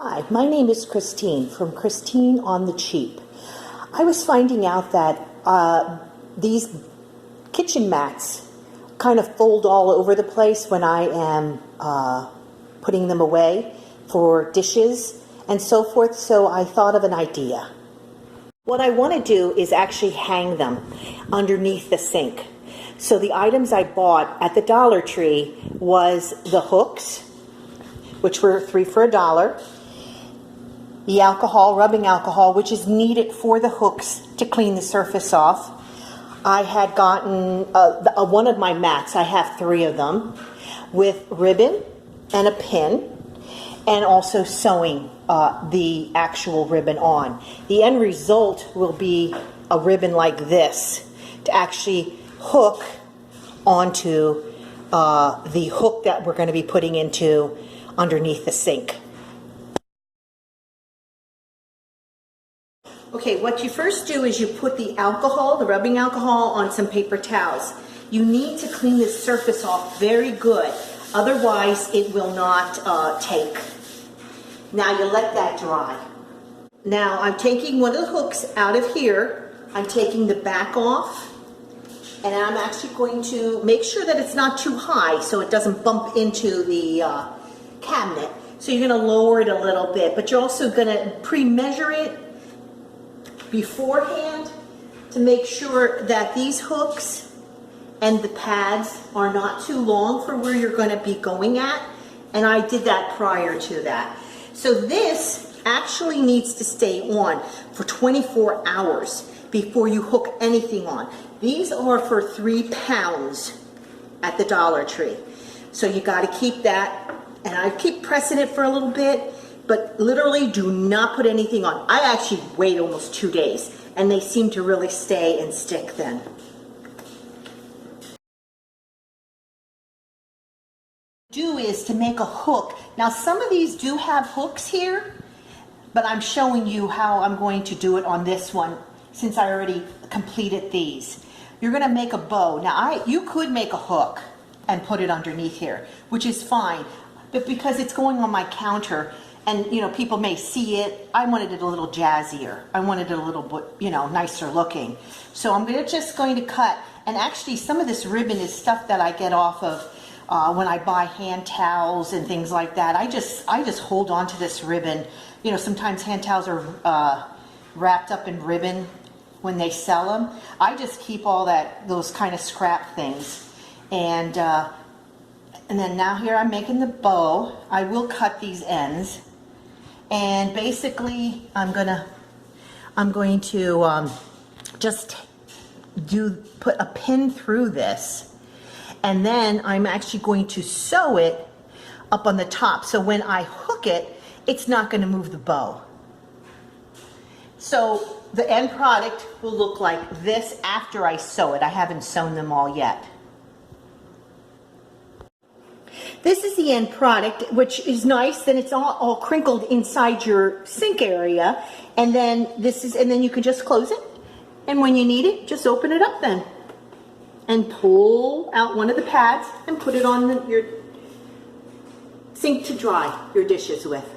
Hi, my name is Christine from Christine on the Cheap. I was finding out that these kitchen mats kind of fold all over the place when I am putting them away for dishes and so forth, so I thought of an idea. What I want to do is actually hang them underneath the sink. So the items I bought at the Dollar Tree was the hooks, which were 3 for $1. The alcohol, rubbing alcohol, which is needed for the hooks to clean the surface off. I had gotten one of my mats, I have 3 of them, with ribbon and a pin, and also sewing the actual ribbon on. The end result will be a ribbon like this to actually hook onto the hook that we're going to be putting into underneath the sink. Okay, what you first do is you put the alcohol, the rubbing alcohol, on some paper towels. You need to clean this surface off very good, otherwise it will not take. Now you let that dry. Now I'm taking one of the hooks out of here, I'm taking the back off, and I'm actually going to make sure that it's not too high so it doesn't bump into the cabinet. So you're going to lower it a little bit, but you're also going to pre-measure it beforehand to make sure that these hooks and the pads are not too long for where you're going to be going at, and I did that prior to that. So this actually needs to stay on for 24 hours before you hook anything on. These are for 3 pounds at the Dollar Tree, so you got to keep that, and I keep pressing it for a little bit, but literally do not put anything on. I actually wait almost 2 days, and they seem to really stay and stick then. Do is to make a hook. Now some of these do have hooks here, but I'm showing you how I'm going to do it on this one since I already completed these. You're going to make a bow. Now you could make a hook and put it underneath here, which is fine, but because it's going on my counter, and you know, people may see it, I wanted it a little jazzier. I wanted it a little bit, you know, nicer looking. So I'm just going to cut, and actually some of this ribbon is stuff that I get off of when I buy hand towels and things like that. I just hold on to this ribbon. You know, sometimes hand towels are wrapped up in ribbon when they sell them. I just keep all those kind of scrap things. And then now here I'm making the bow. I will cut these ends. And basically, I'm going to just put a pin through this, and then I'm actually going to sew it up on the top. So when I hook it, it's not going to move the bow. So the end product will look like this after I sew it. I haven't sewn them all yet. This is the end product, which is nice. Then it's all crinkled inside your sink area, and then you can just close it. And when you need it, just open it up then, and pull out one of the pads and put it on your sink to dry your dishes with.